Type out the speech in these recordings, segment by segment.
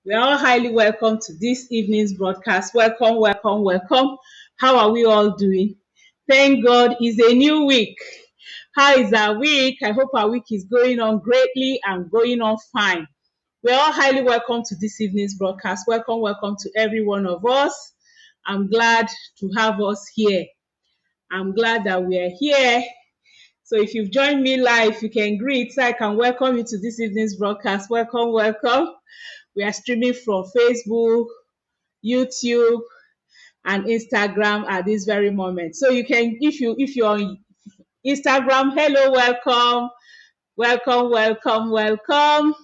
We are all highly welcome to this evening's broadcast. Welcome, welcome, welcome. How are we all doing? Thank God it's a new week. How is our week? I hope our week is going on greatly and going on fine. We are all highly welcome to this evening's broadcast. Welcome, welcome to every one of us. I'm glad to have us here. I'm glad that we are here. So if you've joined me live, you can greet so I can welcome you to this evening's broadcast. Welcome, welcome. We are streaming from Facebook, YouTube, and Instagram at this very moment. So you can, if you're on Instagram, hello, welcome, welcome, welcome, welcome.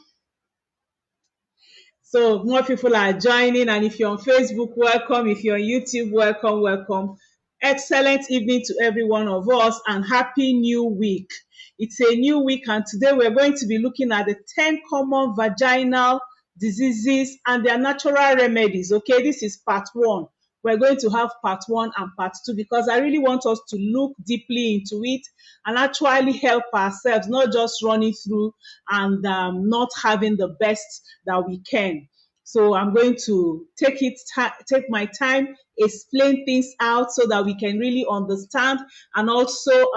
So more people are joining, and if you're on Facebook, welcome. If you're on YouTube, welcome, welcome. Excellent evening to every one of us, and happy new week. It's a new week, and today we're going to be looking at the 10 common vaginal diseases and their natural remedies. Okay, this is part 1. We're going to have part 1 and part 2 because I really want us to look deeply into it and actually help ourselves, not just running through and not having the best that we can. So I'm going to take my time, explain things out so that we can really understand, and also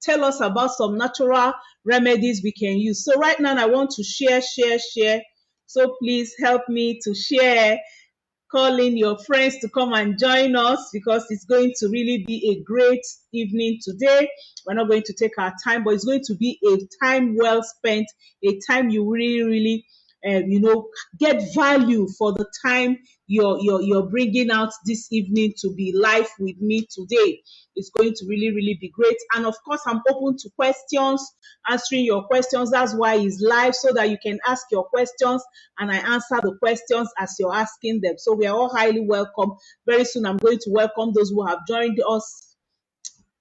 tell us about some natural remedies we can use. So right now I want to share. So please help me to share. Call in your friends to come and join us because it's going to really be a great evening today. We're not going to take our time, but it's going to be a time well spent, a time you really get value for the time you're bringing out this evening to be live with me today. It's going to really be great. And of course, I'm open to questions, answering your questions. That's why it's live, so that you can ask your questions and I answer the questions as you're asking them. So we are all highly welcome. Very soon, I'm going to welcome those who have joined us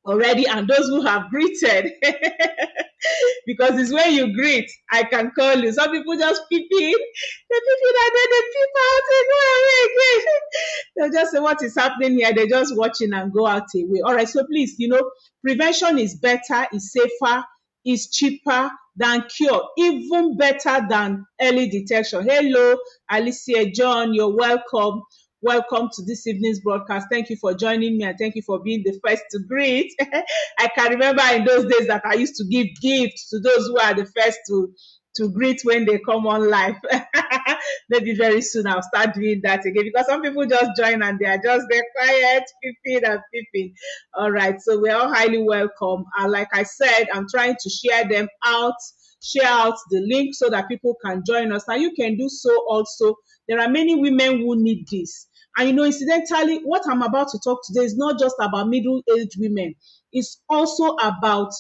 already and those who have greeted. Because it's when you greet, I can call you. Some people just peep in. They peep in and then they peep out and go away again. They'll just say, what is happening here? They're just watching and go out away. All right, so please, prevention is better, is safer, is cheaper than cure, even better than early detection. Hello, Alicia John, you're welcome. Welcome to this evening's broadcast. Thank you for joining me and thank you for being the first to greet. I can remember in those days that I used to give gifts to those who are the first to greet when they come on live. Maybe very soon I'll start doing that again because some people just join and they are just there quiet, peeping. All right, so we're all highly welcome. And like I said, I'm trying to share out the link so that people can join us. And you can do so also. There are many women who need this. And incidentally, what I'm about to talk today is not just about middle-aged women. It's also about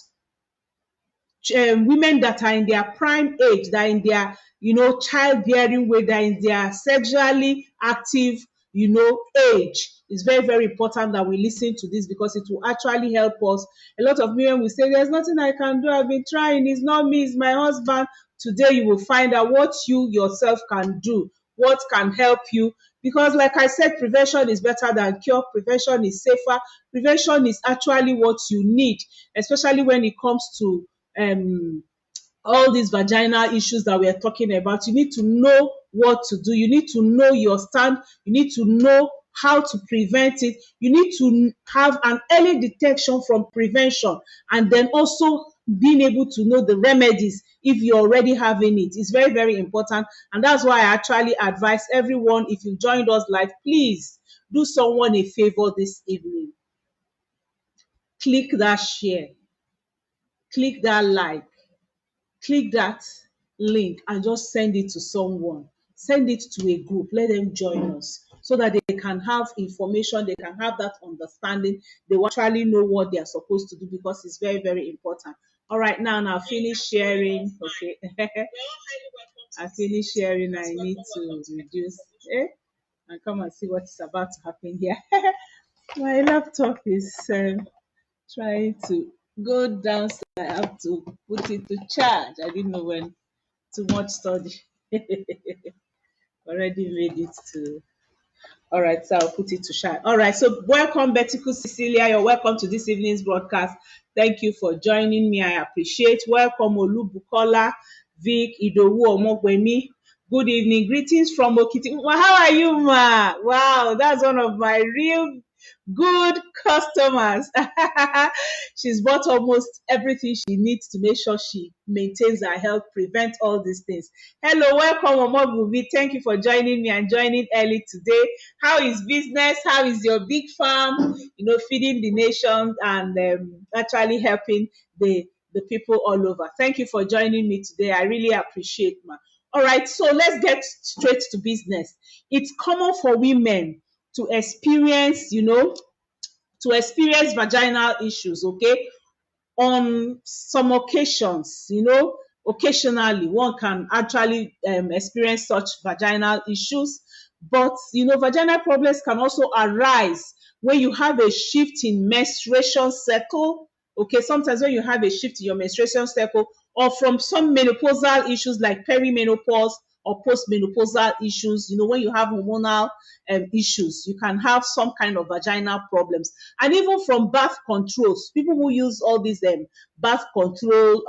women that are in their prime age, that are in their, childbearing weight, that are in their sexually active, age. It's very, very important that we listen to this because it will actually help us. A lot of women will say, there's nothing I can do. I've been trying. It's not me. It's my husband. Today, you will find out what you yourself can do, what can help you. Because like I said, prevention is better than cure. Prevention is safer. Prevention is actually what you need, especially when it comes to all these vaginal issues that we are talking about. You need to know what to do. You need to know your stand. You need to know how to prevent it. You need to have an early detection from prevention, and then also being able to know the remedies if you're already having it. It's very, very important. And that's why I actually advise everyone, if you joined us live, please do someone a favor this evening. Click that share. Click that like. Click that link and just send it to someone. Send it to a group. Let them join us so that they can have information, they can have that understanding. They will actually know what they are supposed to do because it's very, very important. All right, now finish sharing. Okay. I finish sharing. I need to reduce and come and see what is about to happen here. My laptop is trying to go down, so I have to put it to charge. I didn't know when. Too much study. Already made it to. All right, so I'll put it to charge. All right, so welcome, Betiku Cecilia. You're welcome to this evening's broadcast. Thank you for joining me. I appreciate. Welcome, Olubukola, Vic, Idowu Omogwemi, Good evening. Greetings from Okiti. How are you, ma? Wow, that's one of my real good customers. She's bought almost everything she needs to make sure she maintains her health, prevent all these things. Hello, welcome, Omogubi. Thank you for joining me and joining early today. How is business? How is your big farm? Feeding the nation and actually helping the people all over. Thank you for joining me today. I really appreciate, ma. All right, so let's get straight to business. It's common for women to experience, vaginal issues, okay? On some occasions, occasionally one can actually experience such vaginal issues. But, vaginal problems can also arise when you have a shift in menstruation cycle. Okay, sometimes when you have a shift in your menstruation cycle, or from some menopausal issues like perimenopause or postmenopausal issues, when you have hormonal issues, you can have some kind of vaginal problems. And even from birth controls, people who use all these birth control,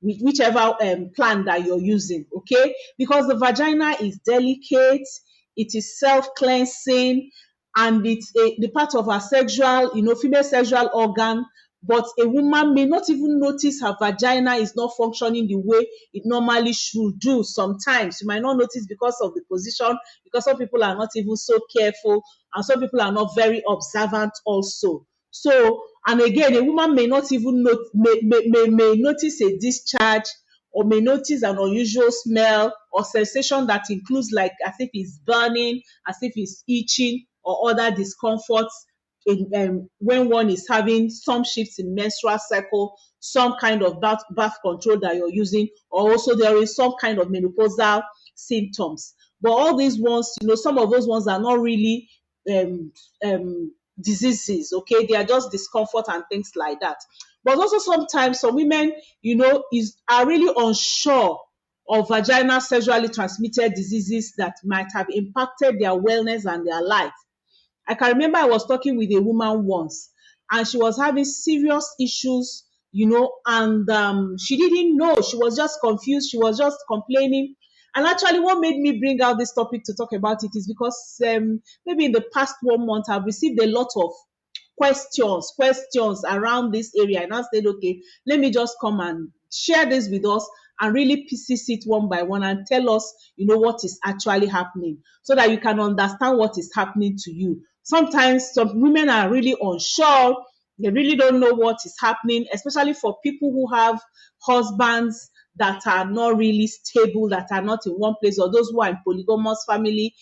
whichever plan that you're using, okay? Because the vagina is delicate, it is self-cleansing, and it's the part of our sexual, female sexual organ. But a woman may not even notice her vagina is not functioning the way it normally should do. Sometimes you might not notice because of the position, because some people are not even so careful, and some people are not very observant also. So, and again, a woman may not even may notice a discharge, or may notice an unusual smell or sensation that includes, like, as if it's burning, as if it's itching, or other discomforts when one is having some shifts in menstrual cycle, some kind of birth control that you're using, or also there is some kind of menopausal symptoms. But all these ones, some of those ones are not really um, diseases, okay? They are just discomfort and things like that. But also sometimes some women, are really unsure of vaginal sexually transmitted diseases that might have impacted their wellness and their life. I can remember I was talking with a woman once, and she was having serious issues, and she didn't know. She was just confused. She was just complaining. And actually, what made me bring out this topic to talk about it is because maybe in the past 1 month, I've received a lot of questions around this area. And I said, okay, let me just come and share this with us and really pieces it one by one and tell us, what is actually happening, so that you can understand what is happening to you. Sometimes some women are really unsure. They really don't know what is happening, especially for people who have husbands that are not really stable, that are not in one place, or those who are in polygamous family,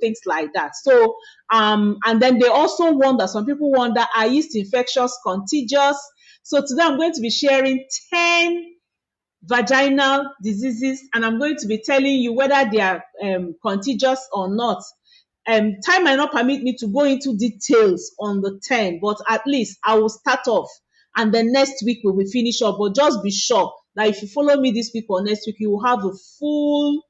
things like that. So, and then they also wonder, some people wonder, are yeast infections contagious? So today I'm going to be sharing 10 vaginal diseases, and I'm going to be telling you whether they are contagious or not. Time might not permit me to go into details on the 10, but at least I will start off, and then next week we will finish up. But just be sure that if you follow me this week or next week, you will have a full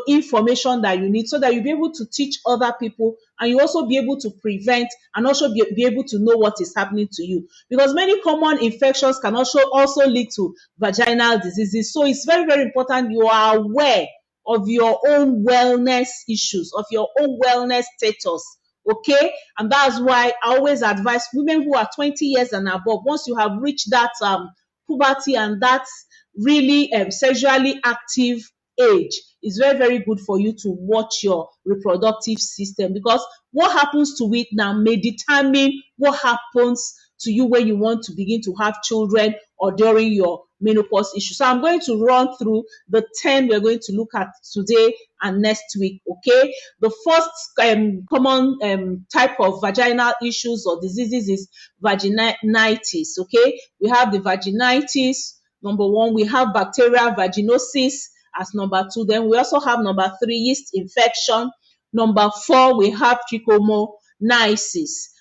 information that you need, so that you'll be able to teach other people, and you also be able to prevent, and also be able to know what is happening to you, because many common infections can also lead to vaginal diseases. So it's very, very important you are aware of your own wellness issues, of your own wellness status. Okay, and that's why I always advise women who are 20 years and above, once you have reached that puberty and that really sexually active age, it's very, very good for you to watch your reproductive system, because what happens to it now may determine what happens to you when you want to begin to have children or during your menopause issue. So I'm going to run through the 10 we're going to look at today and next week, okay? The first common type of vaginal issues or diseases is vaginitis, okay? We have the vaginitis, number 1. We have bacterial vaginosis as number 2. Then we also have number 3, yeast infection. Number 4, we have trichomoniasis.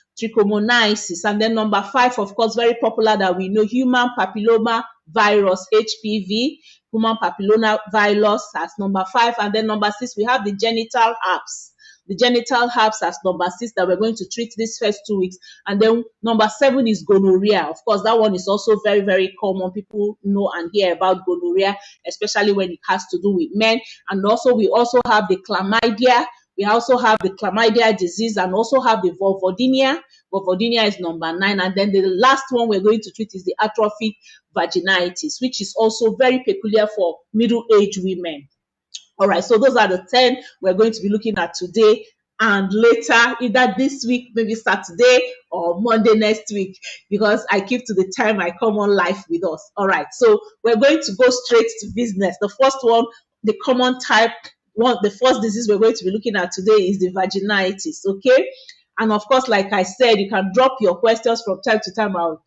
And then number 5, of course, very popular that we know, human papilloma virus, HPV, human papilloma virus as number 5. And then number 6, we have the genital herpes. the genital herpes as number 6 that we're going to treat these first 2 weeks. And then number 7 is gonorrhea. Of course, that one is also very, very common. People know and hear about gonorrhea, especially when it has to do with men. And also, we also have the chlamydia. We also have the chlamydia disease and also have the vulvodynia. Vulvodynia is number 9. And then the last one we're going to treat is the atrophic vaginitis, which is also very peculiar for middle-aged women. All right, so those are the 10 we're going to be looking at today and later, either this week, maybe Saturday or Monday next week, because I keep to the time I come on live with us. All right, so we're going to go straight to business. The first one, the common type, the first disease we're going to be looking at today is the vaginitis, okay? And of course, like I said, you can drop your questions from time to time. I'll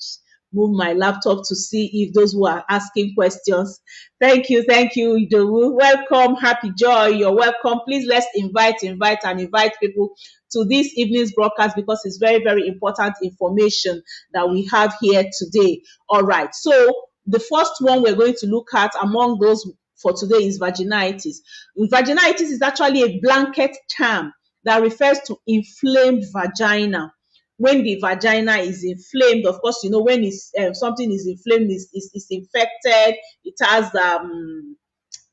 move my laptop to see if those who are asking questions. Thank you, Idowu. Welcome, Happy Joy. You're welcome. Please let's invite people to this evening's broadcast because it's very, very important information that we have here today. All right. So the first one we're going to look at among those for today is vaginitis. Vaginitis is actually a blanket term that refers to inflamed vagina. When the vagina is inflamed, of course, you know, when something is inflamed, is infected, it has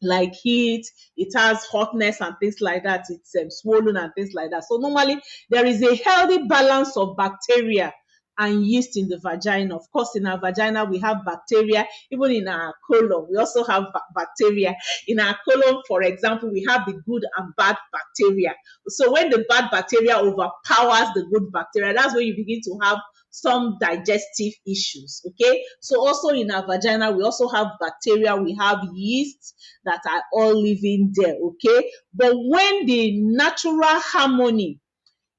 like heat, it has hotness and things like that, it's swollen and things like that. So normally there is a healthy balance of bacteria and yeast in the vagina. Of course, in our vagina, we have bacteria. Even in our colon, we also have bacteria. In our colon, for example, we have the good and bad bacteria. So when the bad bacteria overpowers the good bacteria, that's when you begin to have some digestive issues, okay? So also in our vagina, we also have bacteria, we have yeast that are all living there, okay? But when the natural harmony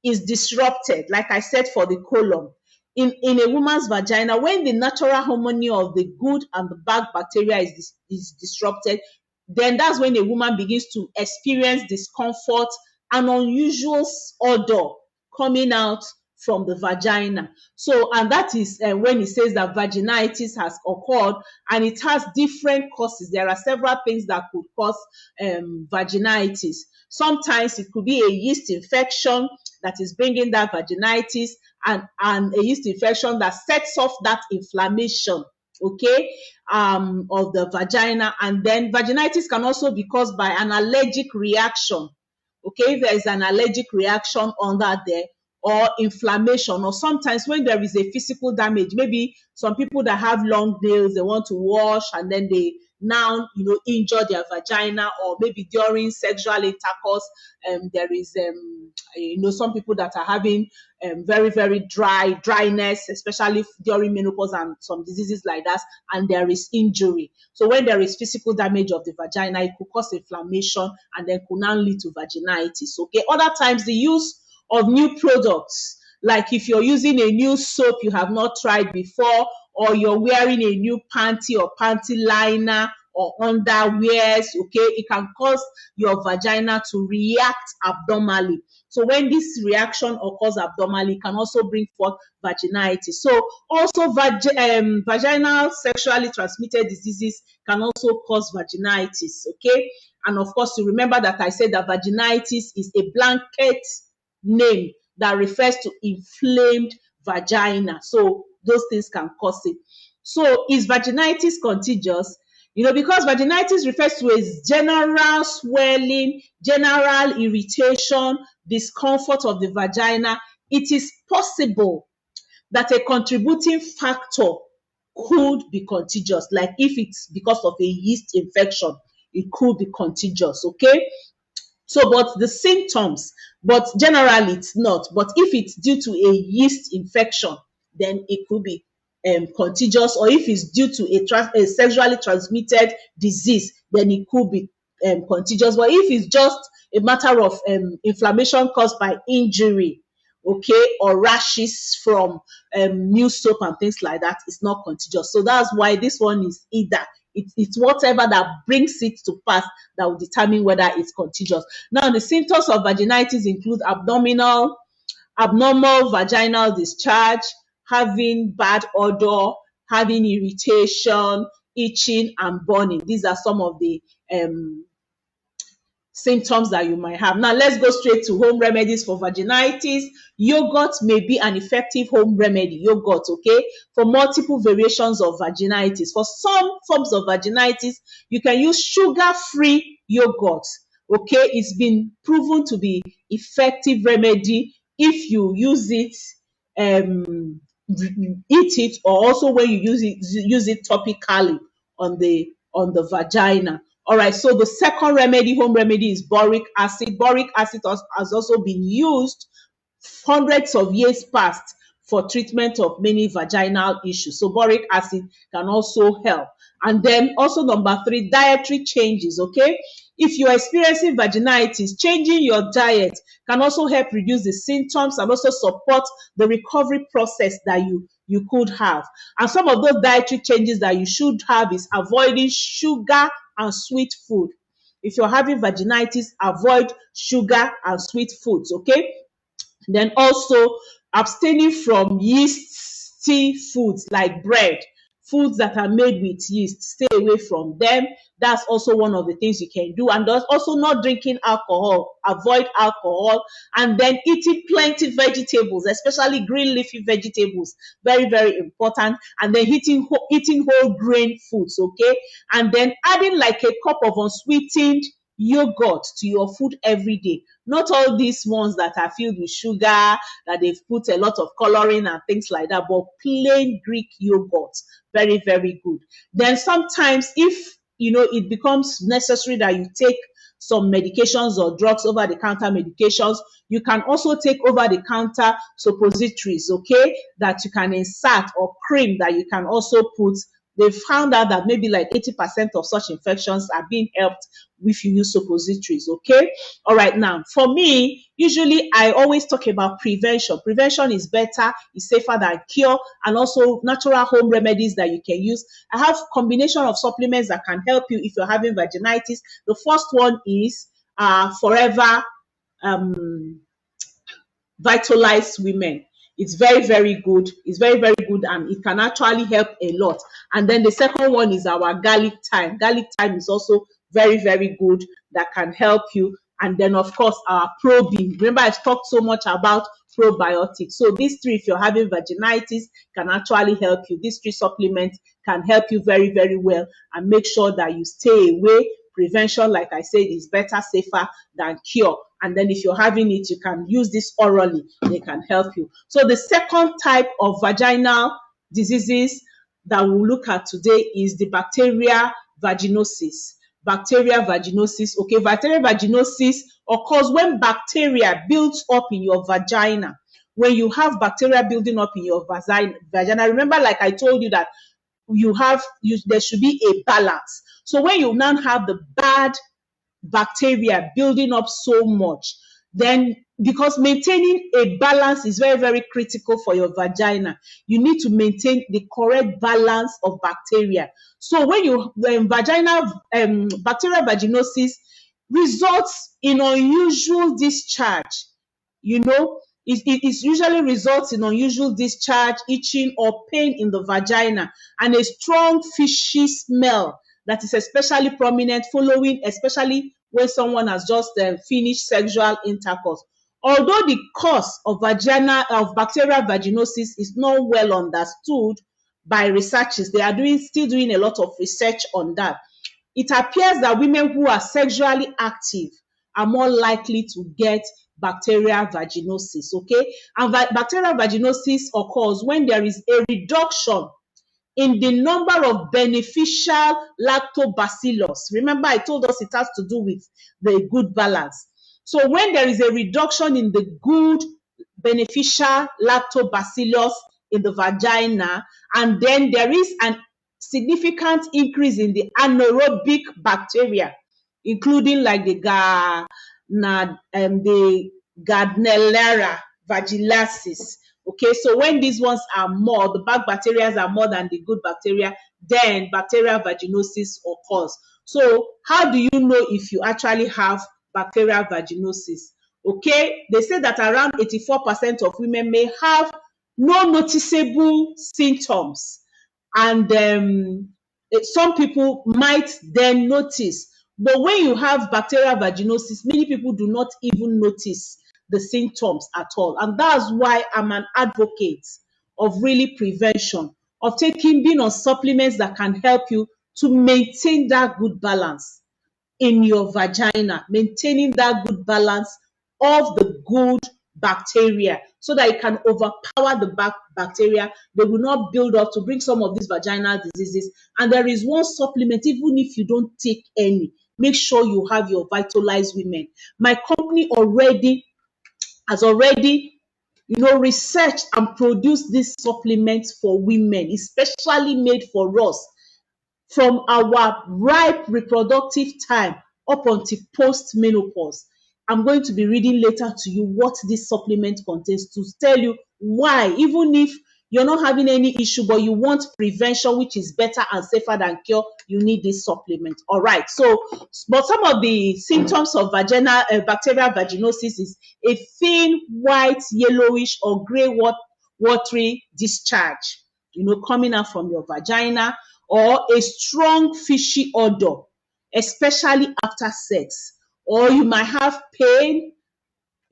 is disrupted, like I said for the colon, in a woman's vagina, when the natural harmony of the good and the bad bacteria is disrupted, then that's when a woman begins to experience discomfort and unusual odor coming out from the vagina. So, and that is when it says that vaginitis has occurred, and it has different causes. There are several things that could cause vaginitis. Sometimes it could be a yeast infection that is bringing that vaginitis, and a yeast infection that sets off that inflammation, okay, of the vagina. And then vaginitis can also be caused by an allergic reaction, okay? If there is an allergic reaction under there, or inflammation, or sometimes when there is a physical damage, maybe some people that have long nails, they want to wash and then they now, you know, injure their vagina, or maybe during sexual intercourse, there is, you know, some people that are having very, very dryness, especially during menopause and some diseases like that, and there is injury. So when there is physical damage of the vagina, it could cause inflammation and then could now lead to vaginitis, okay? Other times, the use of new products, like if you're using a new soap you have not tried before, or you're wearing a new panty or panty liner or underwears, okay, it can cause your vagina to react abnormally. So when this reaction occurs abnormally, it can also bring forth vaginitis. So also vaginal sexually transmitted diseases can also cause vaginitis, okay? And of course, you remember that I said that vaginitis is a blanket name that refers to inflamed vagina. So those things can cause it. So is vaginitis contagious? You know, because vaginitis refers to a general swelling, general irritation, discomfort of the vagina. It is possible that a contributing factor could be contagious, like if it's because of a yeast infection, it could be contagious, okay? So, but the symptoms, but generally it's not. But if it's due to a yeast infection, then it could be contagious. Or if it's due to a sexually transmitted disease, then it could be contagious. But if it's just a matter of inflammation caused by injury, okay, or rashes from new soap and things like that, it's not contagious. So that's why this one is either. It's whatever that brings it to pass that will determine whether it's contagious. Now, the symptoms of vaginitis include abnormal vaginal discharge, having bad odor, having irritation, itching, and burning. These are some of the symptoms that you might have. Now, let's go straight to home remedies for vaginitis. Yogurt may be an effective home remedy, yogurt, okay, for multiple variations of vaginitis. For some forms of vaginitis, you can use sugar-free yogurt, okay. It's been proven to be effective remedy if you use it, eat it, or also when you use it topically on the vagina. All right, so the second remedy, home remedy, is boric acid. Boric acid has also been used hundreds of years past for treatment of many vaginal issues. So boric acid can also help. And then also number 3, dietary changes, okay? If you're experiencing vaginitis, changing your diet can also help reduce the symptoms and also support the recovery process that you could have. And some of those dietary changes that you should have is avoiding sugar and sweet food. If you're having vaginitis, avoid sugar and sweet foods, okay? Then also abstaining from yeasty foods like bread, foods that are made with yeast, stay away from them. That's also one of the things you can do. And there's also not drinking alcohol, avoid alcohol, and then eating plenty vegetables, especially green leafy vegetables, very, very important. And then eating whole grain foods, okay? And then adding like a cup of unsweetened yogurt to your food every day. Not all these ones that are filled with sugar, that they've put a lot of coloring and things like that, but plain Greek yogurt, very, very good. Then sometimes if it becomes necessary that you take some medications or drugs, over-the-counter medications, you can also take over-the-counter suppositories, okay, that you can insert, or cream that you can also put. They found out that maybe like 80% of such infections are being helped if you use suppositories, okay? All right, now, for me, usually I always talk about prevention. Prevention is better, is safer than cure, and also natural home remedies that you can use. I have combination of supplements that can help you if you're having vaginitis. The first one is Forever Vitalize Women. It's very, very good. It's very, very good, and it can actually help a lot. And then the second one is our garlic thyme. Garlic thyme is also very, very good, that can help you. And then, of course, our probing. Remember, I've talked so much about probiotics. So these 3, if you're having vaginitis, can actually help you. These 3 supplements can help you very, very well, and make sure that you stay away. Prevention, like I said, is better, safer than cure. And then if you're having it, you can use this orally. They can help you. So the second type of vaginal diseases that we'll look at today is the bacteria vaginosis. Bacteria vaginosis. Okay, bacteria vaginosis occurs when bacteria builds up in your vagina. When you have bacteria building up in your vagina, remember, like I told you, that there should be a balance. So when you now have the bad bacteria building up so much, then, because maintaining a balance is very, very critical for your vagina, you need to maintain the correct balance of bacteria. So when bacterial vaginosis results in unusual discharge, it usually results in unusual discharge, itching, or pain in the vagina, and a strong fishy smell that is especially prominent following, especially when someone has just finished sexual intercourse. Although the cause of bacterial vaginosis is not well understood by researchers, they are still doing a lot of research on that. It appears that women who are sexually active are more likely to get bacterial vaginosis, okay? And bacterial vaginosis occurs when there is a reduction in the number of beneficial lactobacillus. Remember, I told us it has to do with the good balance. So when there is a reduction in the good beneficial lactobacillus in the vagina, and then there is an significant increase in the anaerobic bacteria, including like the Gardnerella vagillaceae. Okay, so when these ones are more, the bad bacteria are more than the good bacteria, then bacterial vaginosis occurs. So how do you know if you actually have bacterial vaginosis? Okay, they say that around 84% of women may have no noticeable symptoms, and some people might then notice But when you have bacterial vaginosis, many people do not even notice the symptoms at all. And that's why I'm an advocate of really prevention, of taking being on supplements that can help you to maintain that good balance in your vagina, maintaining that good balance of the good bacteria so that it can overpower the bacteria. They will not build up to bring some of these vaginal diseases. And there is one supplement, even if you don't take any, make sure you have your Vitalized Women. My company has already researched and produced this supplement for women, especially made for us from our ripe reproductive time up until post-menopause. I'm going to be reading later to you what this supplement contains to tell you why, even if you're not having any issue, but you want prevention, which is better and safer than cure, you need this supplement. All right. So, but some of the symptoms of vaginal bacterial vaginosis is a thin, white, yellowish, or gray watery discharge, coming out from your vagina, or a strong fishy odor, especially after sex. Or you might have pain,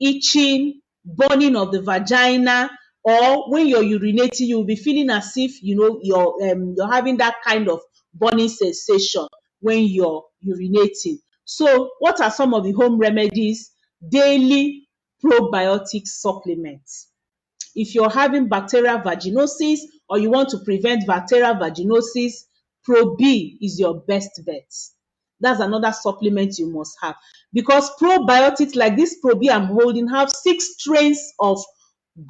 itching, burning of the vagina, or when you're urinating, you'll be feeling as if you're having that kind of burning sensation when you're urinating. So, what are some of the home remedies? Daily probiotic supplements. If you're having bacterial vaginosis or you want to prevent bacterial vaginosis, Pro B is your best bet. That's another supplement you must have, because probiotics like this Pro B I'm holding have 6 strains of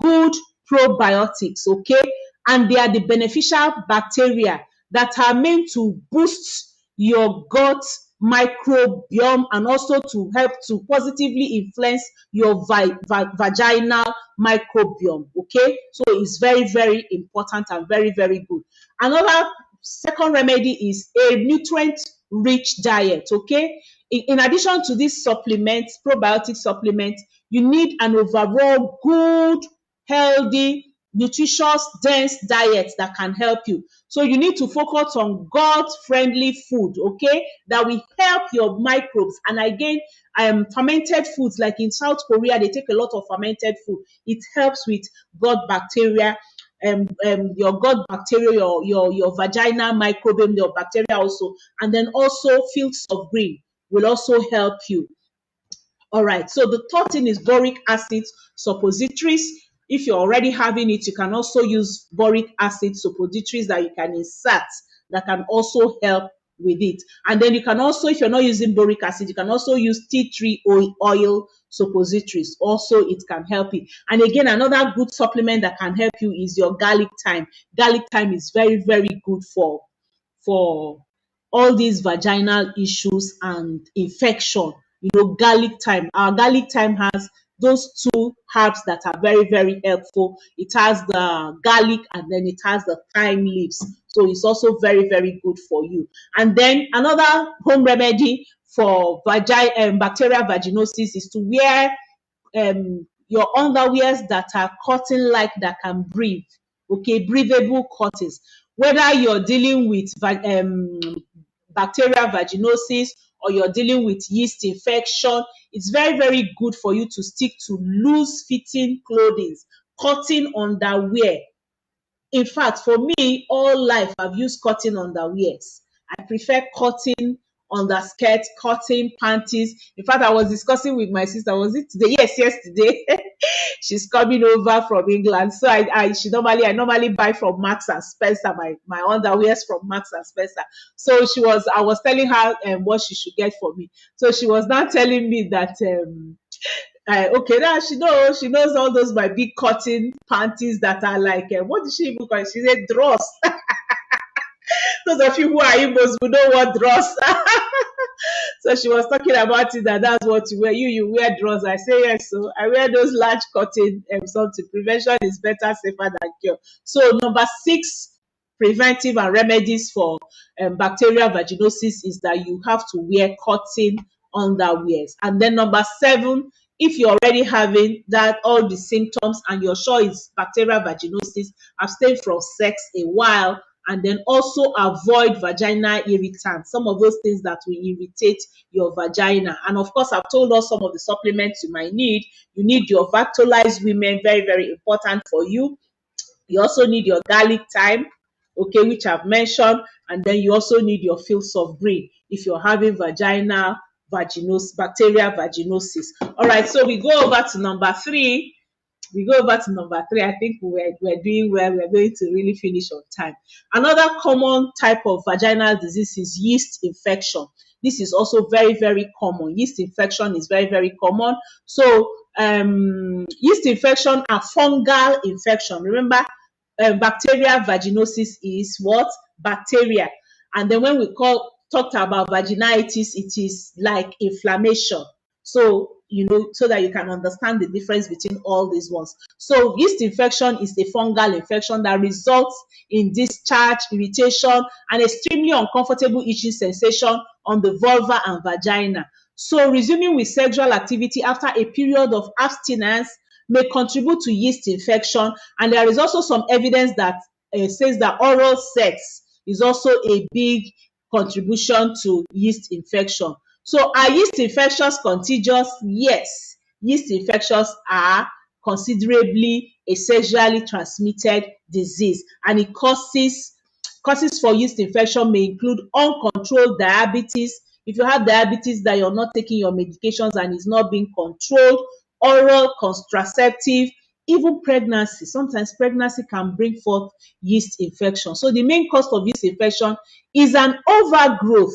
good probiotics, okay? And they are the beneficial bacteria that are meant to boost your gut microbiome and also to help to positively influence your vaginal microbiome, okay? So it's very, very important and very, very good. Another second remedy is a nutrient rich diet, okay? In addition to this supplement, probiotic supplement, you need an overall good, healthy, nutritious, dense diet that can help you. So you need to focus on gut-friendly food, okay, that will help your microbes. And again, fermented foods, like in South Korea, they take a lot of fermented food. It helps with gut bacteria, your gut bacteria, your vaginal microbiome, your bacteria also, and then also fields of green will also help you. All right, so the third thing is boric acid suppositories. If you're already having it, you can also use boric acid suppositories that you can insert that can also help with it. And then you can also, if you're not using boric acid, you can also use tea tree oil suppositories. Also, it can help it. And again, another good supplement that can help you is your garlic thyme. Garlic thyme is very, very good for all these vaginal issues and infection. Garlic thyme. Our garlic thyme has those 2 herbs that are very, very helpful. It has the garlic and then it has the thyme leaves. So it's also very, very good for you. And then another home remedy for bacterial vaginosis is to wear your underwears that are cotton-like, that can breathe. Okay, breathable curtains. Whether you're dealing with bacterial vaginosis or you're dealing with yeast infection, it's very, very good for you to stick to loose fitting clothing, cotton underwear. In fact, for me, all life I've used cotton underwears. I prefer cotton underskirt, cotton panties. In fact, I was discussing with my sister, was it today? Yes, yesterday. She's coming over from England. So I normally buy from Marks and Spencer, my underwears from Marks and Spencer. So I was telling her what she should get for me. So she was now telling me that okay, now she knows all those my big cotton panties that are like what did she even call it? She said dross. Those of you who are Igbos will know what dross. So she was talking about it, that's what you wear. You wear drawers. I say yes. So I wear those large cotton something. Prevention is better, safer than cure. So number 6 preventive and remedies for bacterial vaginosis is that you have to wear cotton underwears. And then number 7, if you're already having that all the symptoms and you're sure it's bacterial vaginosis, abstain from sex a while and then also avoid vaginal irritants, some of those things that will irritate your vagina. And of course, I've told us some of the supplements you might need. You need your Vactolized Women, very, very important for you. You also need your garlic thyme, okay, which I've mentioned, and then you also need your fields of green if you're having bacterial vaginosis. All right, so we go over to number 3. I think we're doing well. We're going to really finish on time. Another common type of vaginal disease is yeast infection. This is also very, very common. Yeast infection is very, very common. So yeast infection are fungal infection. Remember, bacterial vaginosis is what? Bacteria. And then when we talked about vaginitis, it is like inflammation. So, so that you can understand the difference between all these ones. So yeast infection is a fungal infection that results in discharge, irritation, and extremely uncomfortable itching sensation on the vulva and vagina. So resuming with sexual activity after a period of abstinence may contribute to yeast infection, and there is also some evidence that says that oral sex is also a big contribution to yeast infection. So are yeast infections contagious? Yes, yeast infections are considerably a sexually transmitted disease, and it causes for yeast infection may include uncontrolled diabetes. If you have diabetes that you're not taking your medications and it's not being controlled, oral contraceptive, even pregnancy. Sometimes pregnancy can bring forth yeast infection. So the main cause of yeast infection is an overgrowth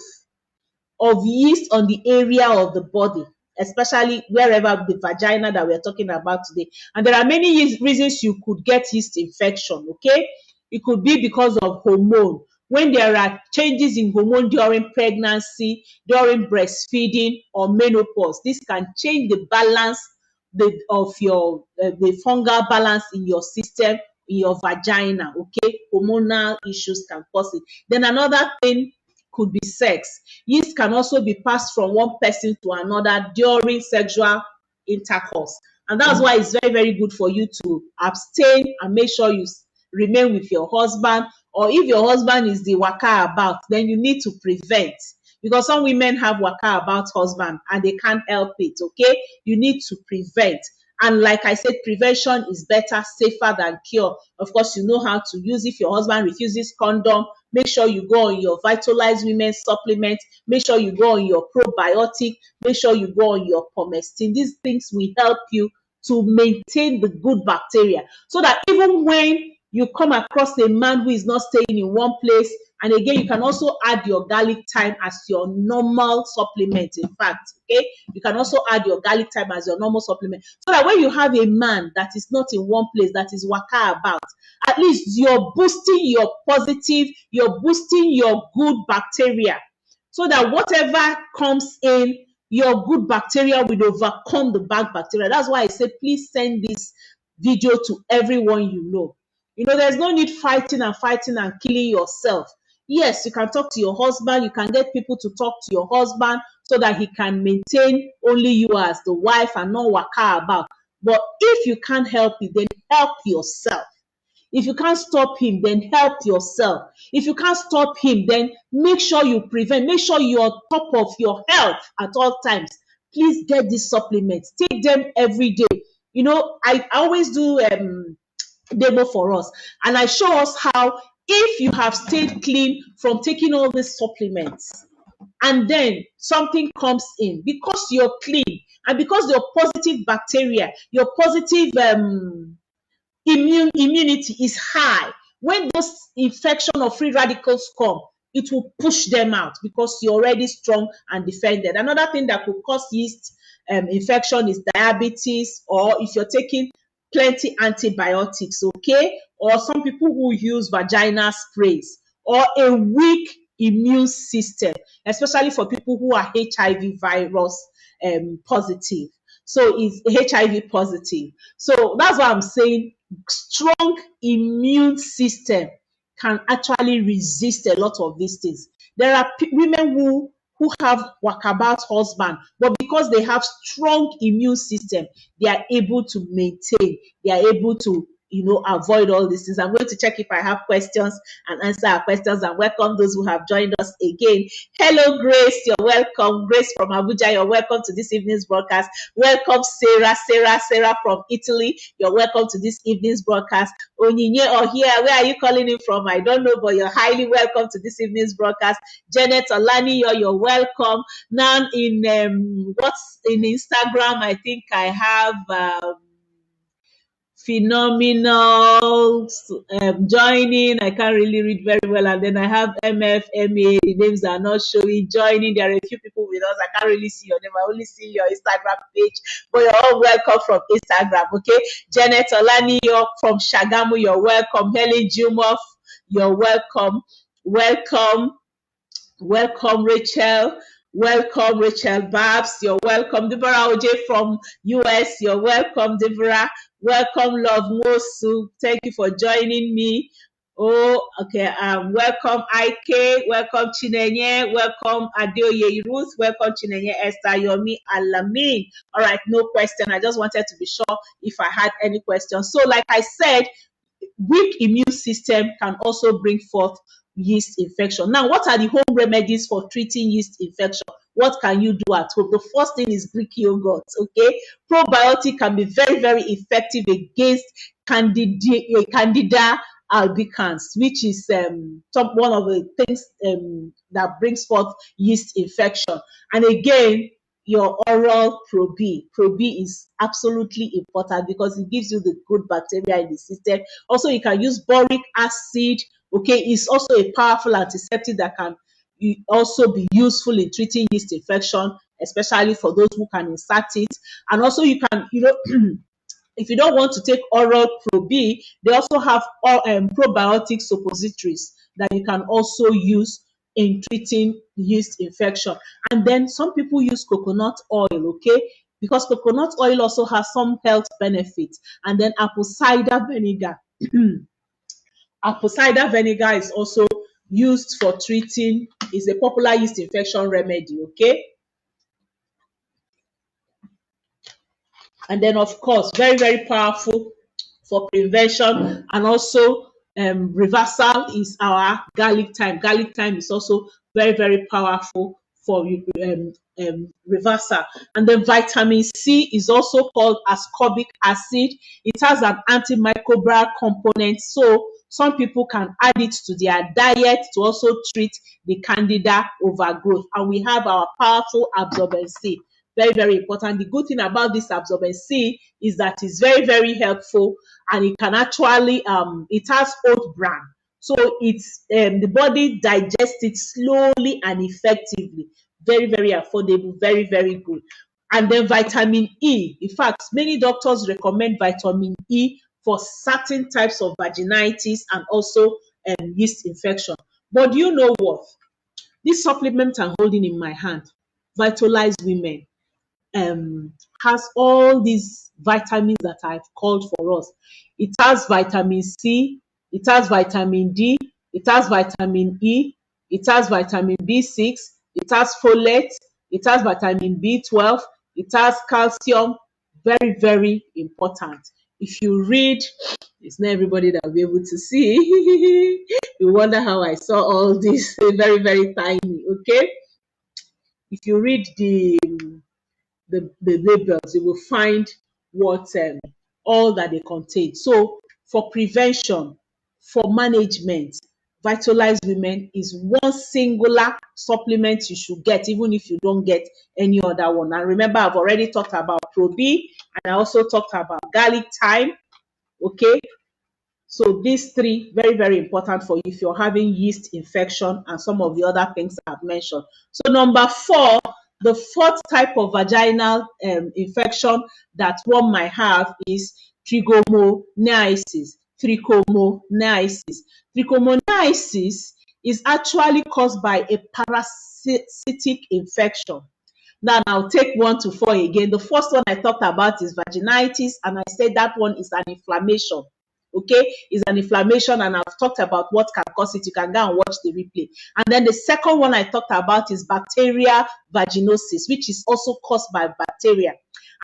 of yeast on the area of the body, especially wherever the vagina that we're talking about today. And there are many reasons you could get yeast infection, okay? It could be because of hormone. When there are changes in hormone during pregnancy, during breastfeeding, or menopause, this can change the balance of your the fungal balance in your system, in your vagina, okay? Hormonal issues can cause it. Then another thing could be sex. Yeast can also be passed from one person to another during sexual intercourse. And that's why it's very, very good for you to abstain and make sure you remain with your husband. Or if your husband is the waka about, then you need to prevent. Because some women have waka about husband and they can't help it, okay? You need to prevent. And like I said, prevention is better, safer than cure. Of course, you know how to use. If your husband refuses condom, make sure you go on your Vitalized Women supplement. Make sure you go on your probiotic. Make sure you go on your pomestine. These things will help you to maintain the good bacteria, so that even when you come across a man who is not staying in one place, and again, you can also add your garlic thyme as your normal supplement. In fact, okay, you can also add your garlic thyme as your normal supplement, so that when you have a man that is not in one place, that is waka about, at least you're boosting your positive, you're boosting your good bacteria, so that whatever comes in, your good bacteria will overcome the bad bacteria. That's why I say, please send this video to everyone you know. There's no need fighting and killing yourself. Yes, you can talk to your husband. You can get people to talk to your husband so that he can maintain only you as the wife and not waka about. But if you can't help it, then help yourself. If you can't stop him, then help yourself. If you can't stop him, then make sure you prevent. Make sure you're on top of your health at all times. Please get these supplements. Take them every day. I always do demo for us, and I show us how, if you have stayed clean from taking all these supplements, and then something comes in, because you're clean and because your positive bacteria, your positive immunity is high, when those infection or free radicals come, it will push them out because you're already strong and defended. Another thing that could cause yeast infection is diabetes, or if you're taking plenty antibiotics, okay, or some people who use vaginal sprays, or a weak immune system, especially for people who are HIV virus positive. So it's HIV positive. So that's why I'm saying strong immune system can actually resist a lot of these things. There are women who have walkabout husband, but because they have strong immune system, they are able to maintain, they are able to avoid all these things. I'm going to check if I have questions and answer our questions, and welcome those who have joined us again. Hello, Grace. You're welcome. Grace from Abuja, you're welcome to this evening's broadcast. Welcome, Sarah from Italy. You're welcome to this evening's broadcast. Onyinye Ohia, where are you calling in from? I don't know, but you're highly welcome to this evening's broadcast. Janet Olaniyo, you're welcome. Now in Instagram, I think I have Phenomenal joining. I can't really read very well, and then I have MFMA. The names are not showing. Joining, there are a few people with us. I can't really see your name. I only see your Instagram page, but you're all welcome from Instagram. Okay, Janet Olani, you're from Shagamu. You're welcome. Helen Jumoff, you're welcome. Welcome, Rachel. Welcome, Rachel Babs. You're welcome. Deborah OJ from US. You're welcome, Deborah. Welcome, Love Mosu. Thank you for joining me. Oh, okay. Welcome, IK. Welcome, Chinenye. Welcome, Adeoye Ruth. Welcome, Chinenye Esther Yomi Alamin. All right, no question. I just wanted to be sure if I had any questions. So, like I said, weak immune system can also bring forth yeast infection. Now, what are the home remedies for treating yeast infection? What can you do at home? The first thing is Greek yogurt, okay? Probiotic can be very, very effective against Candida albicans, which is one of the things that brings forth yeast infection. And again, your oral Pro B. Pro B is absolutely important because it gives you the good bacteria in the system. Also, you can use boric acid. Okay, it's also a powerful antiseptic that can also be useful in treating yeast infection, especially for those who can insert it. And also, you can, if you don't want to take oral Pro B, they also have probiotic suppositories that you can also use in treating yeast infection. And then some people use coconut oil, okay? Because coconut oil also has some health benefits. And then apple cider vinegar. Apple cider vinegar is also used for treating, is a popular yeast infection remedy, okay? And then, of course, very, very powerful for prevention and also reversal is our garlic thyme. Garlic thyme is also very, very powerful for reversal. And then vitamin C is also called ascorbic acid. It has an antimicrobial component, so some people can add it to their diet to also treat the candida overgrowth. And we have our powerful absorbent C. Very, very important. The good thing about this absorbent C is that it's very, very helpful, and it can actually, it has oat bran. So it's the body digests it slowly and effectively. Very, very affordable, very, very good. And then vitamin E. In fact, many doctors recommend vitamin E for certain types of vaginitis and also yeast infection. But you know what? This supplement I'm holding in my hand, Vitalize Women, has all these vitamins that I've called for us. It has vitamin C, it has vitamin D, it has vitamin E, it has vitamin B6, it has folate, it has vitamin B12, it has calcium. Very, very important. If you read, it's not everybody that will be able to see. You wonder how I saw all this very, very tiny, okay? If you read the labels, you will find what all that they contain. So for prevention, for management, Vitalize Women is one singular supplement you should get, even if you don't get any other one. And remember, I've already talked about Pro B, and I also talked about garlic thyme. Okay, so these three, very, very important for you if you're having yeast infection and some of the other things I've mentioned. So number 4, the fourth type of vaginal infection that one might have is trichomoniasis. Trichomoniasis. Trichomoniasis is actually caused by a parasitic infection. Now, I'll take 1 to 4 again. The first one I talked about is vaginitis, and I said that one is an inflammation. Okay, is an inflammation, and I've talked about what can cause it. You can go and watch the replay. And then the second one I talked about is bacterial vaginosis, which is also caused by bacteria.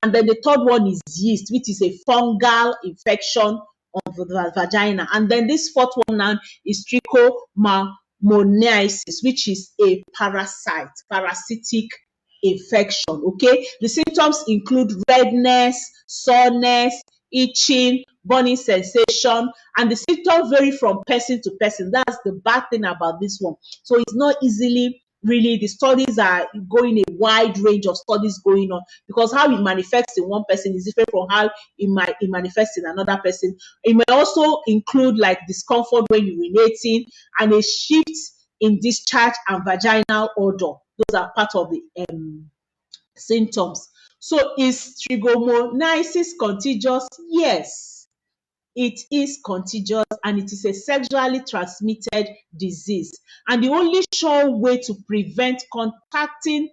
And then the third one is yeast, which is a fungal infection of the vagina. And then this fourth one now is trichomoniasis, which is a parasitic infection. Okay, the symptoms include redness, soreness, itching, burning sensation, and the symptoms vary from person to person. That's the bad thing about this one. So it's not easily, really, the studies are going, a wide range of studies going on, because how it manifests in one person is different from how it manifests in another person. It may also include like discomfort when urinating and a shift in discharge and vaginal odor. Those are part of the symptoms. So is trichomoniasis contagious? Yes, it is contagious, and it is a sexually transmitted disease. And the only sure way to prevent contacting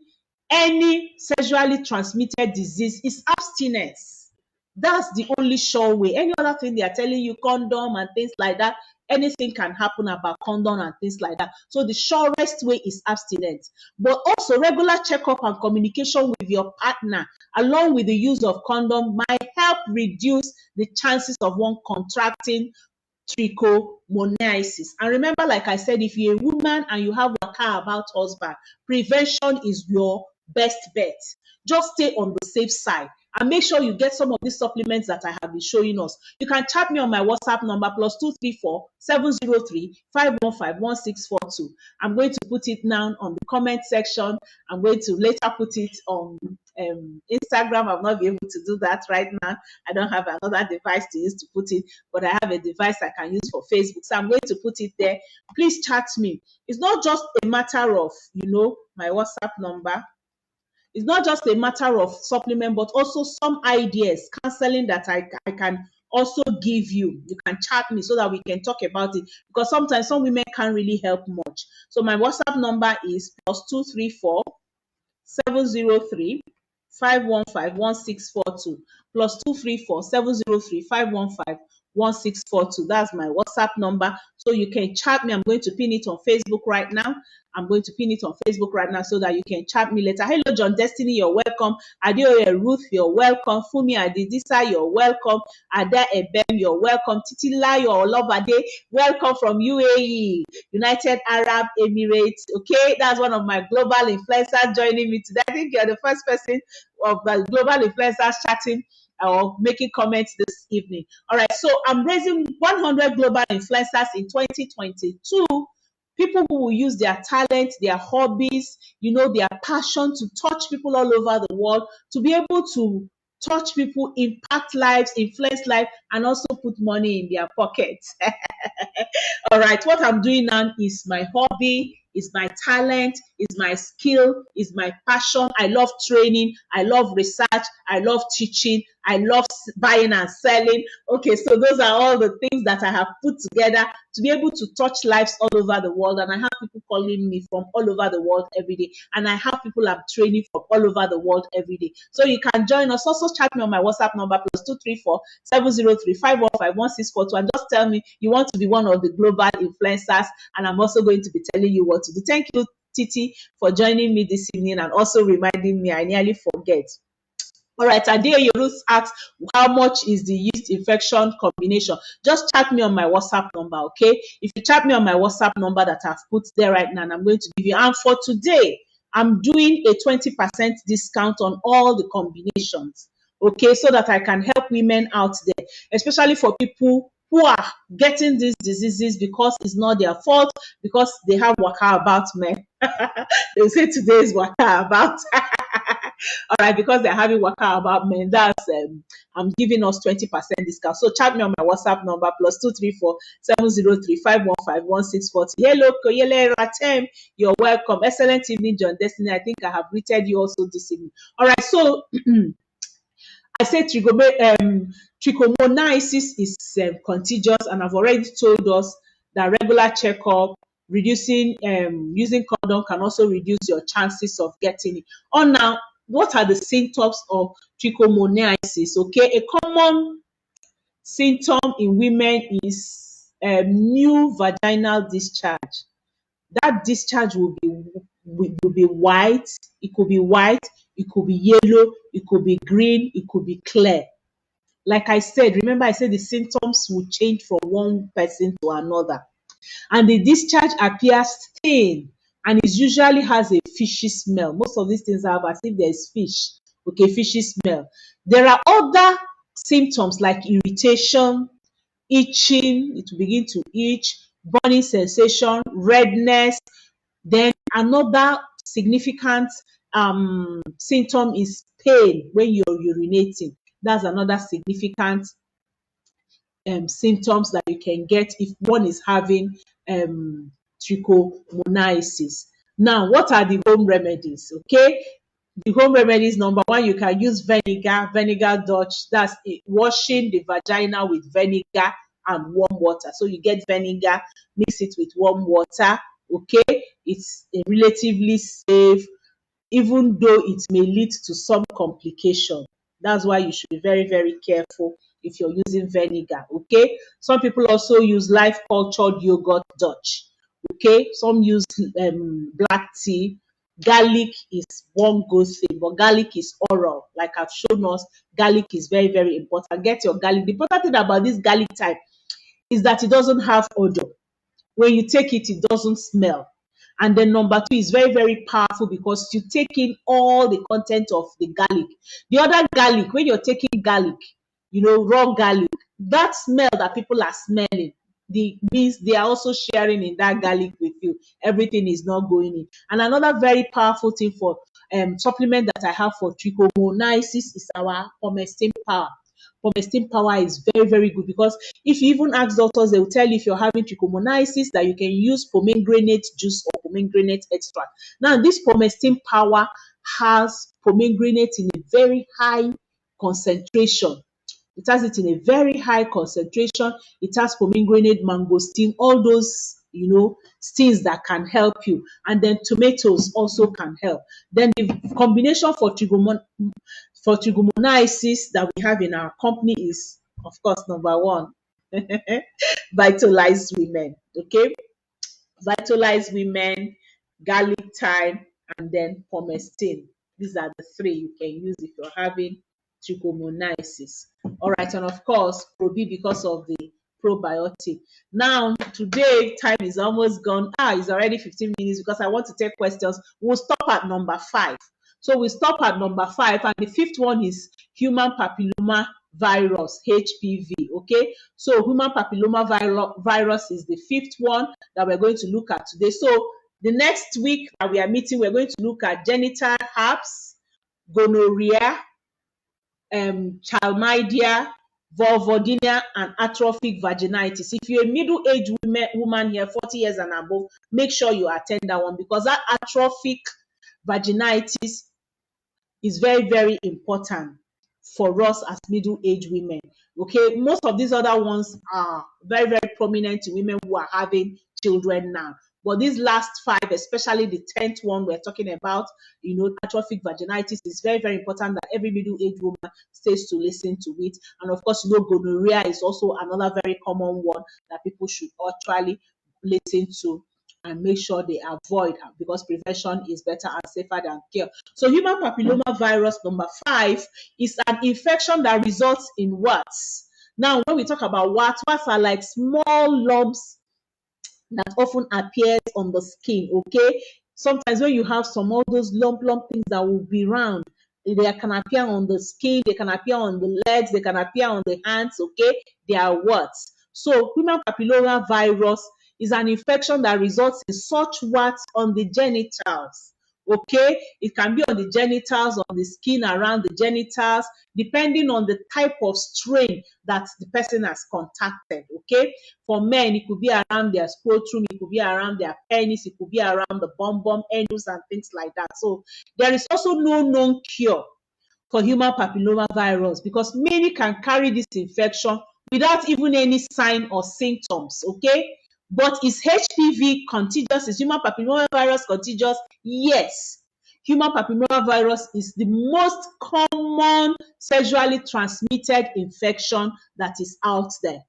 any sexually transmitted disease is abstinence. That's the only sure way. Any other thing they are telling you, condom and things like that, anything can happen about condom and things like that. So the surest way is abstinence. But also regular checkup and communication with your partner, along with the use of condom, might help reduce the chances of one contracting trichomoniasis. And remember, like I said, if you're a woman and you have waka about husband, prevention is your best bet. Just stay on the safe side and make sure you get some of these supplements that I have been showing us. You can chat me on my WhatsApp number +234 703 515 1642. I'm going to put it now on the comment section. I'm going to later put it on Instagram. I'll not be able to do that right now. I don't have another device to use to put it, but I have a device I can use for Facebook. So I'm going to put it there. Please chat me. It's not just a matter of, my WhatsApp number. It's not just a matter of supplement, but also some ideas, counseling that I can also give you. You can chat me so that we can talk about it, because sometimes some women can't really help much. So my WhatsApp number is +234 703 515 1642, +234 703 515 1642. That's my WhatsApp number. So you can chat me. I'm going to pin it on Facebook right now. So that you can chat me later. Hello, John Destiny, you're welcome. Adeoye Ruth, you're welcome. Fumi Adidisa, you're welcome. Ada Ebem, you're welcome. Titila, you're Olobade, welcome from UAE, United Arab Emirates. Okay, that's one of my global influencers joining me today. I think you're the first person of the global influencers chatting or making comments this evening. All right, so I'm raising 100 global influencers in 2022. People who will use their talent, their hobbies, their passion to touch people all over the world, to be able to touch people, impact lives, influence life, and also put money in their pockets. All right, what I'm doing now is my hobby, is my talent, is my skill, is my passion. I love training, I love research, I love teaching, I love buying and selling. Okay, so those are all the things that I have put together to be able to touch lives all over the world. And I have people calling me from all over the world every day. And I have people I'm training from all over the world every day. So you can join us. Also chat me on my WhatsApp number +234 703 515 1642, and just tell me you want to be one of the global influencers. And I'm also going to be telling you what to do. Thank you, Titi, for joining me this evening and also reminding me. I nearly forget. All right, Adia Yorus asks, how much is the yeast infection combination? Just chat me on my WhatsApp number, okay? If you chat me on my WhatsApp number that I've put there right now, and I'm going to give you, and for today, I'm doing a 20% discount on all the combinations, okay? So that I can help women out there, especially for people who are getting these diseases because it's not their fault, because they have waka about men. They say today is waka about. All right, because they're having waka about men, that's I'm giving us 20% discount. So chat me on my WhatsApp number +234 703 515 1640. Hello, Koyele Ratem, you're welcome. Excellent evening, John Destiny. I think I have greeted you also this evening. All right, so I said trichomoniasis is contagious, and I've already told us that regular checkup, using condom can also reduce your chances of getting it. Now, what are the symptoms of trichomoniasis? Okay, a common symptom in women is new vaginal discharge. That discharge will be white. It could be white, it could be yellow, it could be green, it could be clear. Like I said, remember I said the symptoms will change from one person to another. And the discharge appears thin and it usually has a fishy smell. Most of these things have as if there's fish, okay, fishy smell. There are other symptoms like irritation, itching, it will begin to itch, burning sensation, redness. Then another significant symptom is pain when you're urinating. That's another significant symptoms that you can get if one is having trichomoniasis. Now, what are the home remedies? Okay, the home remedies, number one, you can use vinegar Dutch. That's it, washing the vagina with vinegar and warm water. So you get vinegar, mix it with warm water. Okay, it's a relatively safe, even though it may lead to some complication. That's why you should be very, very careful if you're using vinegar. Okay. Some people also use live cultured yogurt Dutch. Okay. Some use black tea. Garlic is one good thing, but garlic is oral. Like I've shown us, garlic is very, very important. Get your garlic. The important thing about this garlic type is that it doesn't have odor. When you take it, it doesn't smell. And then number two is very, very powerful because you take in all the content of the garlic. The other garlic, when you're taking garlic, raw garlic, that smell that people are smelling, the means they are also sharing in that garlic with you. Everything is not going in. And another very powerful thing for supplement that I have for trichomoniasis is our pomestin power. Pomestin power is very, very good because if you even ask doctors, they will tell you if you're having trichomoniasis that you can use pomegranate juice or pomegranate extract. Now, this pomestin power has pomegranate in a very high concentration. It has it in a very high concentration. It has pomegranate, mangosteen, all those, things that can help you. And then tomatoes also can help. Then the combination for trichomoniasis that we have in our company is, of course, number one, vitalized women. Okay, vitalized women, garlic thyme, and then pomestin. These are the three you can use if you're having trichomoniasis. All right, and of course, Probi because of the probiotic. Now, today, time is almost gone. It's already 15 minutes because I want to take questions. We'll stop at number 5. So we stop at number 5, and the fifth one is human papilloma virus, HPV. Okay, so human papilloma virus is the fifth one that we're going to look at today. So the next week that we are meeting, we're going to look at genital herpes, gonorrhea, chlamydia, vulvodynia, and atrophic vaginitis. If you're a middle-aged woman here, 40 years and above, make sure you attend that one because that atrophic vaginitis is very, very important for us as middle-aged women. Okay, most of these other ones are very, very prominent to women who are having children now. But these last 5, especially the 10th one we're talking about, atrophic vaginitis, is very, very important that every middle-aged woman stays to listen to it. And of course, gonorrhea is also another very common one that people should actually listen to and make sure they avoid, because prevention is better and safer than cure. So human papilloma virus number 5 is an infection that results in warts. Now, when we talk about warts are like small lumps that often appears on the skin. Okay, sometimes when you have some all those lump things that will be round, they can appear on the skin, they can appear on the legs, they can appear on the hands. Okay, they are warts. So human papilloma virus is an infection that results in such warts on the genitals. Okay, it can be on the genitals, on the skin around the genitals, depending on the type of strain that the person has contacted. Okay, for men, it could be around their scrotum, it could be around their penis, it could be around the bum, anus, and things like that. So there is also no known cure for human papilloma virus because many can carry this infection without even any sign or symptoms. Okay, but is HPV contagious? Is human papilloma virus contagious? Yes. Human papilloma virus is the most common sexually transmitted infection that is out there.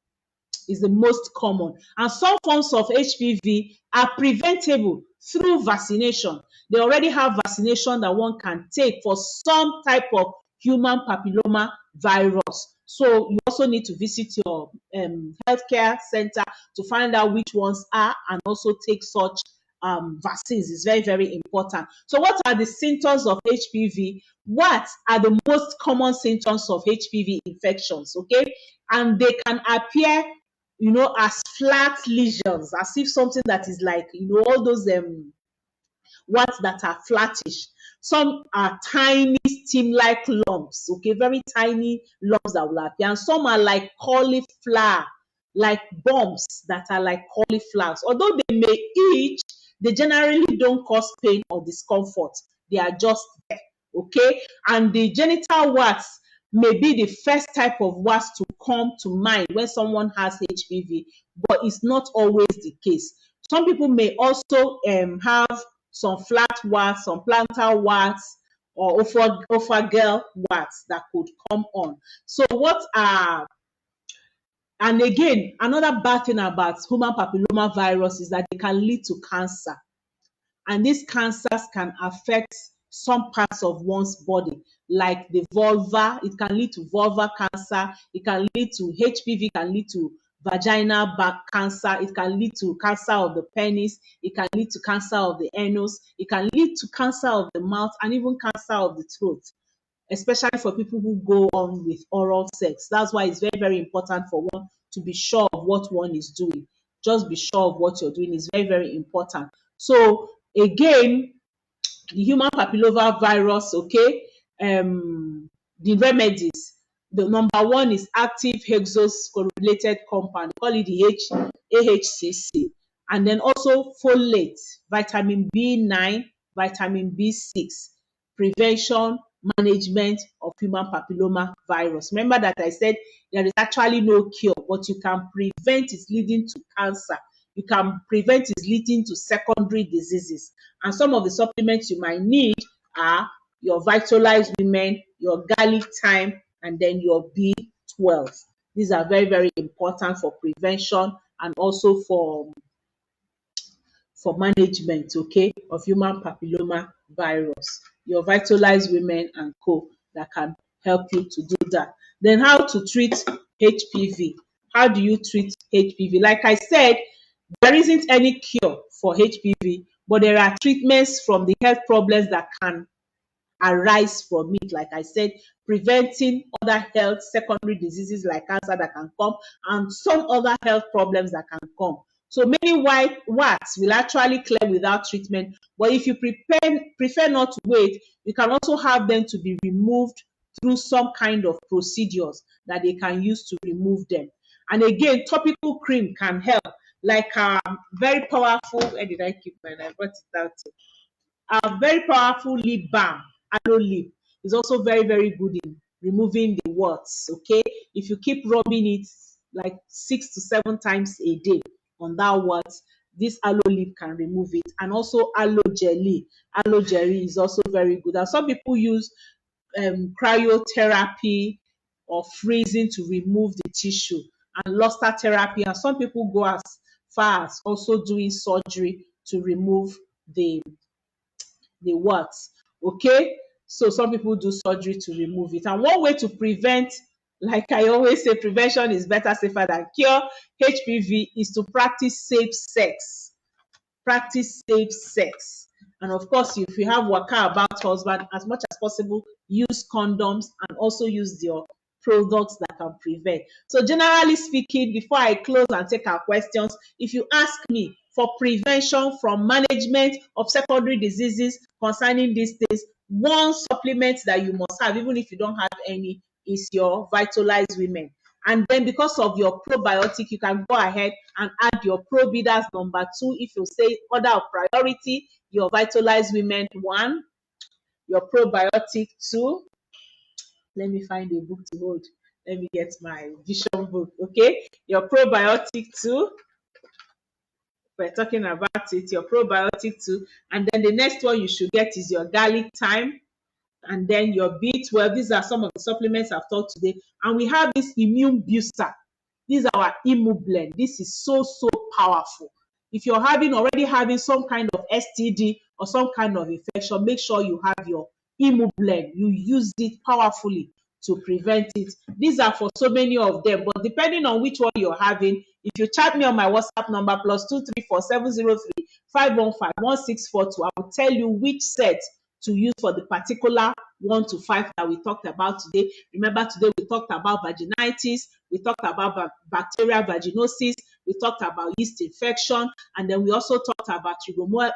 Is the most common. And some forms of HPV are preventable through vaccination. They already have vaccination that one can take for some type of human papilloma virus. So you also need to visit your healthcare center to find out which ones are, and also take such vaccines. Is very, very important. So what are the symptoms of HPV? What are the most common symptoms of HPV infections? Okay, and they can appear, as flat lesions, as if something that is like, all those ones that are flattish. Some are tiny stem-like lumps, okay, very tiny lumps that will appear. And some are like cauliflower, like bumps that are like cauliflowers. Although they may itch, they generally don't cause pain or discomfort. They are just there, okay? And the genital warts may be the first type of warts to come to mind when someone has HPV, but it's not always the case. Some people may also have some flat warts, some plantar warts, or ophageal warts that could come on. So and again, another bad thing about human papilloma virus is that they can lead to cancer. And these cancers can affect some parts of one's body, like the vulva. It can lead to vulva cancer. It can lead to HPV, can lead to vaginal cancer. It can lead to cancer of the penis. It can lead to cancer of the anus. It can lead to cancer of the mouth, and even cancer of the throat, especially for people who go on with oral sex. That's why it's very, very important for one to be sure of what one is doing. Just be sure of what you're doing is very, very important. So again, the human papilloma virus, okay, the remedies. The number one is active hexocorrelated compound. They call it the AHCC. And then also folate, vitamin B9, vitamin B6, prevention, management of human papilloma virus. Remember that I said there is actually no cure, but you can prevent it leading to cancer. You can prevent it leading to secondary diseases. And some of the supplements you might need are your vitalized women, your garlic thyme, and then your B12. These are very, very important for prevention and also for management, okay, of human papilloma virus. Your vitalized women and co that can help you to do that. Then how to treat HPV. How do you treat HPV? Like I said, there isn't any cure for HPV, but there are treatments from the health problems that can arise from it. Like I said, preventing other health secondary diseases like cancer that can come, and some other health problems that can come. So many white warts will actually clear without treatment, but if you prefer not to wait, you can also have them to be removed through some kind of procedures that they can use to remove them. And again, topical cream can help, like very powerful. Where did I keep mine? I brought it out. A very powerful lip balm, aloe lip, is also very, very good in removing the warts. Okay, if you keep rubbing it like 6 to 7 times a day on that wart, this aloe lip can remove it. And also aloe jelly. Aloe jelly is also very good. And some people use cryotherapy or freezing to remove the tissue, and luster therapy. And some people go as far as also doing surgery to remove the warts. Okay, so some people do surgery to remove it. And one way to prevent, like I always say, prevention is better, safer than cure, HPV, is to practice safe sex. Practice safe sex. And of course, if you have waka about husband, as much as possible, use condoms and also use your products that can prevent. So generally speaking, before I close and take our questions, if you ask me for prevention from management of secondary diseases concerning these things, one supplement that you must have, even if you don't have any, is your vitalized women. And then because of your probiotic, you can go ahead and add your probidas number 2. If you say order of priority, your vitalized women 1, your probiotic 2. Let me find a book to hold. Let me get my vision book. Okay, your probiotic 2. We're talking about it, your probiotic 2. And then the next one you should get is your garlic thyme, and then your B12. These are some of the supplements I've taught today. And we have this immune booster. This is our Immu blend. This is so, so powerful. If you're already having some kind of STD or some kind of infection, make sure you have your Immu blend. You use it powerfully to prevent it. These are for so many of them, but depending on which one you're having, if you chat me on my WhatsApp number +234 703 515 1642, I will tell you which set to use for the particular 1 to 5 that we talked about today. Remember, today we talked about vaginitis, we talked about bacterial vaginosis, we talked about yeast infection, and then we also talked about trichomoniasis,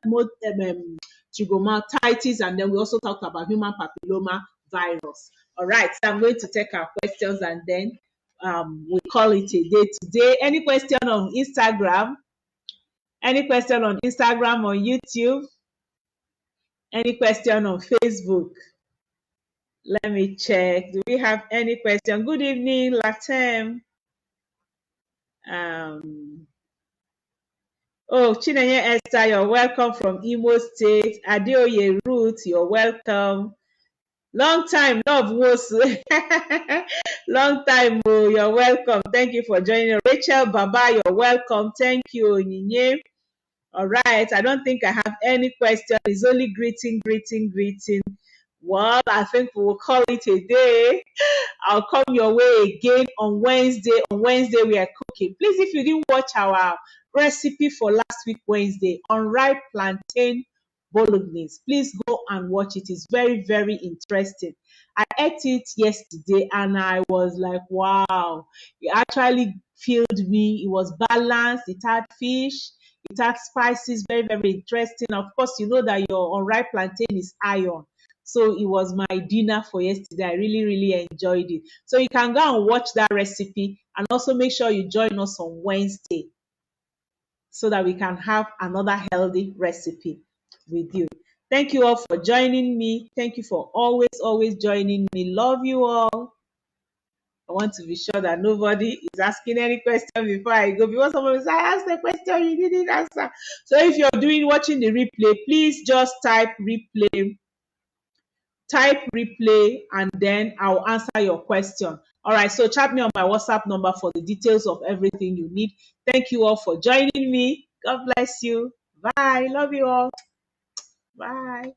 and then we also talked about human papilloma virus. All right, so I'm going to take our questions and then we call it a day today. Any question on Instagram? Any question on Instagram or YouTube? Any question on Facebook? Let me check. Do we have any question? Good evening, Latem. Oh, Chinenye Esther, you're welcome from Imo State. Adeoye Ruth, you're welcome. Long time, love was long time. Oh, you're welcome. Thank you for joining. Rachel Baba, you're welcome. Thank you, Onyinye. All right. I don't think I have any question. It's only greeting, greeting, greeting. Well, I think we will call it a day. I'll come your way again on Wednesday. On Wednesday, we are cooking. Please, if you didn't watch our recipe for last week, Wednesday, unripe plantain bolognese, please go and watch it. It's very, very interesting. I ate it yesterday and I was like, wow, it actually filled me. It was balanced, it had fish, it had spices, very, very interesting. Of course, you know that your unripe plantain is iron. So it was my dinner for yesterday. I really, really enjoyed it. So you can go and watch that recipe and also make sure you join us on Wednesday so that we can have another healthy recipe with you. Thank you all for joining me. Thank you for always, always joining me. Love you all. I want to be sure that nobody is asking any question before I go. Because someone says, I asked a question, you didn't answer. So if you're watching the replay, please just type replay and then I'll answer your question. All right, so chat me on my WhatsApp number for the details of everything you need. Thank you all for joining me. God bless you. Bye. Love you all. Bye.